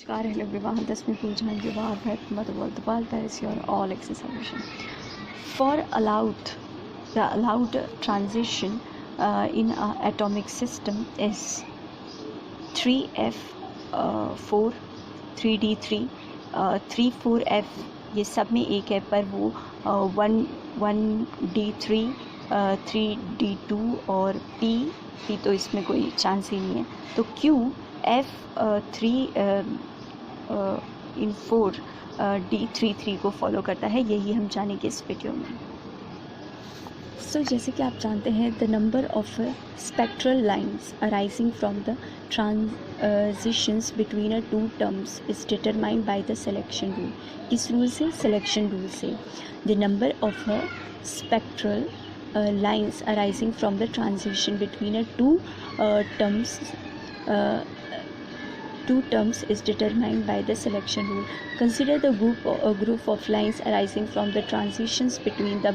नमस्कार, hello everyone. This is Poojan Vivar Motherwell Paris your all access solution. For the allowed transition in an atomic system is 3f4 3d3 34f ये सब में एक है, पर वो 1d3 3d2 और p तो इसमें कोई चांस ही नहीं है. तो q f3 इन 4 d33 को फॉलो करता है. यही हम जानेंगे इस वीडियो में. सो जैसे कि आप जानते हैं, the number of spectral lines arising from the transitions between a two terms is determined by the selection rule. किस रूल से? सिलेक्शन रूल से. The number of spectral lines arising from the transition between two terms is determined by the selection rule. Consider the group of lines arising from the transitions between the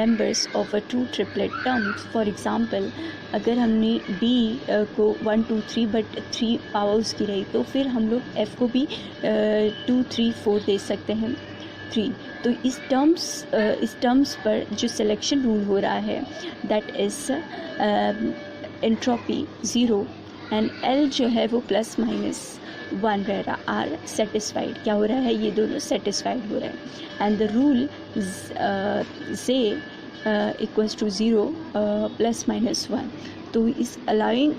members of a two triplet terms. For example, अगर हमने b को 1 2 3 but 3 power उसकी रही, तो फिर हम लोग f को भी 2 3 4 दे सकते हैं 3. तो इस टर्म्स पर जो सिलेक्शन रूल हो रहा है, that is entropy 0 and L जो है वो +-1 रह रहा. Are satisfied. क्या हो रहा है? ये दोनों सेटिस्फाइड हो रहे हैं. एंड द रूल से इक्वल्स टू 0 +-1. तो इस अलाउइंग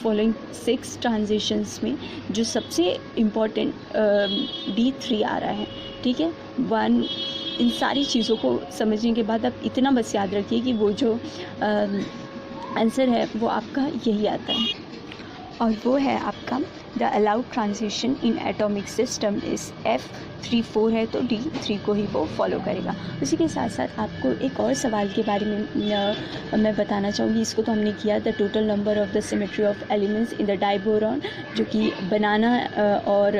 फॉलोइंग 6 ट्रांजिशंस में जो सबसे इम्पॉर्टेंट D3 आ रहा है. ठीक है, 1. इन सारी चीज़ों को समझने के बाद आप इतना बस याद रखिए कि वो जो आंसर है वो आपका यही आता है, और वो है आपका the allowed transition in atomic system is F34 है, तो D3 को ही वो फॉलो करेगा. उसी के साथ साथ आपको एक और सवाल के बारे में मैं बताना चाहूँगी. इसको तो हमने किया, the total number of the symmetry of elements in the diborane, जो कि बनाना और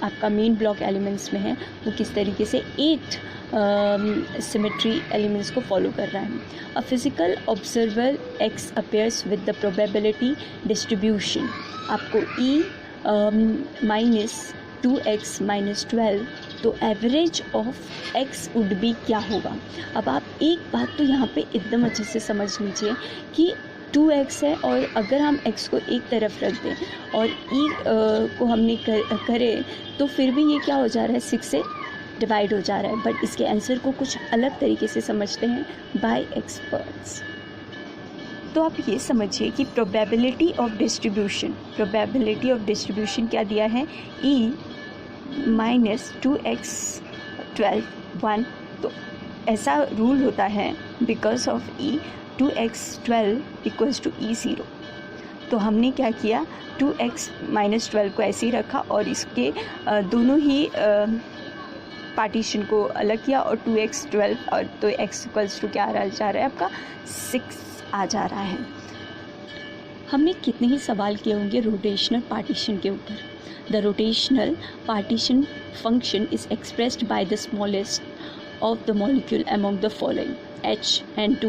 आपका मेन ब्लॉक एलिमेंट्स में है, वो किस तरीके से 8 सिमेट्री एलिमेंट्स को फॉलो कर रहा है. A physical observer x appears with the probability distribution. आपको e -2x - 12, तो average of x would be क्या होगा. अब आप एक बात तो यहाँ पे एकदम अच्छे से समझ लीजिए कि 2x है, और अगर हम x को एक तरफ रख दें और e को हमने करें, तो फिर भी ये क्या हो जा रहा है? 6 से डिवाइड हो जा रहा है. बट इसके आंसर को कुछ अलग तरीके से समझते हैं बाय एक्सपर्ट्स. तो आप ये समझिए कि प्रोबेबिलिटी ऑफ डिस्ट्रीब्यूशन क्या दिया है? e -2x 12 1. तो ऐसा रूल होता है because of e 2x 12 = e0. तो हमने क्या किया? 2x - 12 को ऐसे ही रखा और इसके दोनों ही पार्टीशन को अलग किया, और 2x 12, और तो x = क्या जा रहा है? आपका 6 आ जा रहा है. हमने कितने ही सवाल किए होंगे रोटेशनल पार्टीशन के ऊपर. The rotational partition function is expressed by the smallest of the molecule among the following H(N2),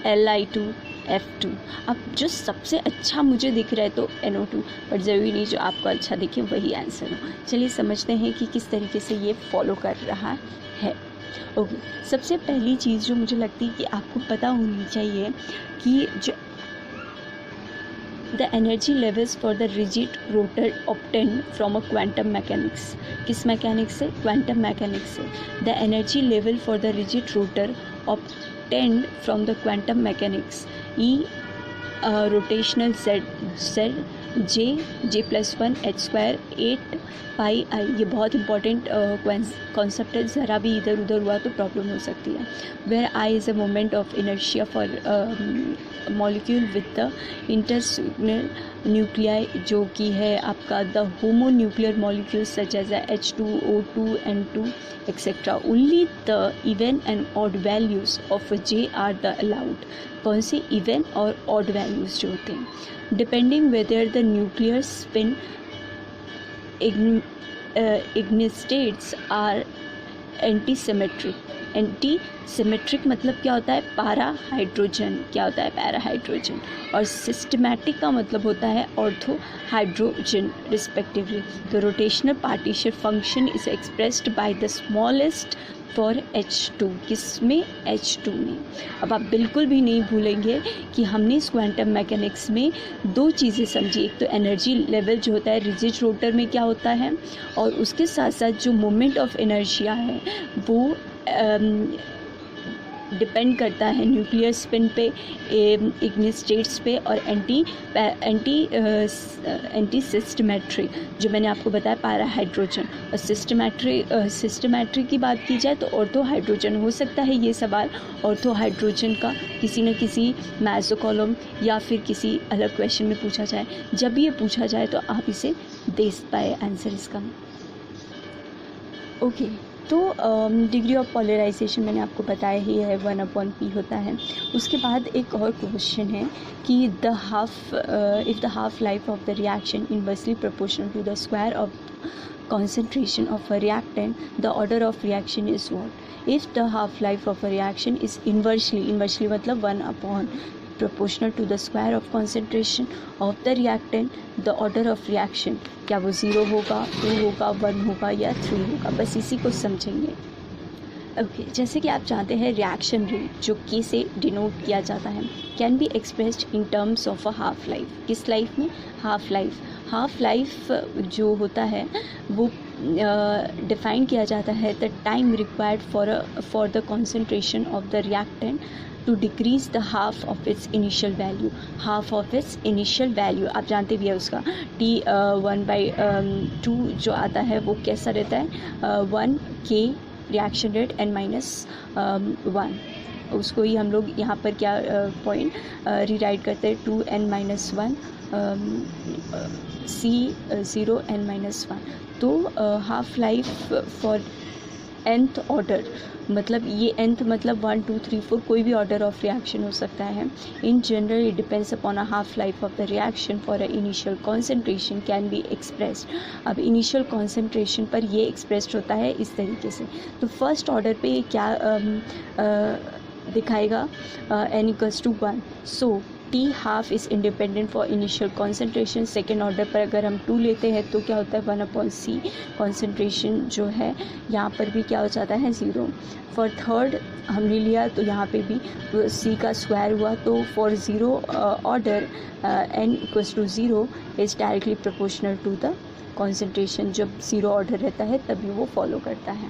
Li2, F2. अब जो सबसे अच्छा मुझे दिख रहा है तो NO2, बट ज़रूरी नहीं जो आपको अच्छा दिखे वही आंसर हो. चलिए समझते हैं कि किस तरीके से ये फॉलो कर रहा है. ओके, सबसे पहली चीज़ जो मुझे लगती है कि आपको पता होनी चाहिए कि जो the energy levels for the rigid rotor obtained from a quantum mechanics. किस मैकेनिक्स से? क्वांटम मैकेनिक्स से. The energy level for the rigid rotor obtained from the quantum mechanics E rotational z j+1 h² 8 pi I. ये बहुत important concept है. ज़रा भी इधर उधर हुआ तो प्रॉब्लम हो सकती है. Where I is a moment of inertia for molecule with the इंटरस्यूनल न्यूक्लियाई, जो कि है आपका the homonuclear molecule such as H2O2 N2 etcetera. Only the even and odd values of J are the allowed. कौन से? Even और odd values जो होते हैं, depending whether the nuclear spin ignistates are anti-symmetric. Antisymmetric मतलब क्या होता है, पैरा हाइड्रोजन, क्या होता है, पैरा हाइड्रोजन। और सिस्टमैटिक का मतलब होता है ऑर्थो हाइड्रोजन रिस्पेक्टिवली। तो rotational partition function is expressed by the smallest for H2, किसमें, H2 में। अब आप बिल्कुल भी नहीं भूलेंगे कि हमने इस क्वांटम मैकेनिक्स में दो चीज़ें समझी, एक तो एनर्जी लेवल जो होता है रिजिड रोटर में क्या होता है, और उसके साथ साथ जो मोमेंट ऑफ इनर्शिया है वो डिपेंड करता है न्यूक्लियर स्पिन पे, इग्निस स्टेट्स पे, और एंटी सिस्टमेट्री जो मैंने आपको बताया पैरा हाइड्रोजन। और सिस्टमेट्री की बात की जाए तो ऑर्थो हाइड्रोजन हो सकता है ये सवाल ऑर्थो हाइड्रोजन का किसी न किसी मैथ्स कॉलम या फिर किसी अलग क्वेश्चन में पूछा जाए। जब ये पूछा जाए तो आप इसे दे पाए आंसर इसका। ओके, तो डिग्री ऑफ पॉलराइजेशन मैंने आपको बताया ही है, 1/p होता है। उसके बाद एक और क्वेश्चन है कि if the half life of the reaction inversely proportional to the square of concentration of a reactant, the order of reaction is what? If the half life of a reaction is inversely मतलब 1/ proportional to the square of concentration of the reactant, the order of reaction क्या वो 0 होगा, 2 होगा, 1 होगा या 3 होगा, बस इसी को समझेंगे। ओके, जैसे कि आप जानते हैं रिएक्शन रेट जो K से डिनोट किया जाता है can be expressed in terms of a half life. किस लाइफ में, हाफ लाइफ। हाफ लाइफ जो होता है वो डिफाइन किया जाता है the time required for the concentration of the reactant to decrease the half of its initial value. Half of its initial value आप जानते भी है उसका T1/2 जो आता है वो कैसा रहता है 1K रिएक्शन रेट n-1, उसको ही हम लोग यहाँ पर क्या पॉइंट रीराइट करते हैं 2n-1 C0 n-1। तो half life for nth order मतलब ये nth मतलब 1 2 3 4 कोई भी ऑर्डर ऑफ रिएक्शन हो सकता है। In general it depends upon a half life of the reaction for a initial concentration can be expressed. अब इनिशियल कॉन्सेंट्रेशन पर ये एक्सप्रेस्ड होता है इस तरीके से। तो फर्स्ट ऑर्डर पे क्या दिखाएगा n=1, so T half is independent for initial concentration. Second order पर अगर हम 2 लेते हैं तो क्या होता है 1/C कॉन्सेंट्रेशन जो है यहाँ पर भी क्या हो जाता है 0। फॉर थर्ड हमने लिया तो यहाँ पे भी C का स्क्वायर हुआ, तो for 0 order n=0 is directly proportional to the concentration. जब 0 ऑर्डर रहता है तभी वो फॉलो करता है।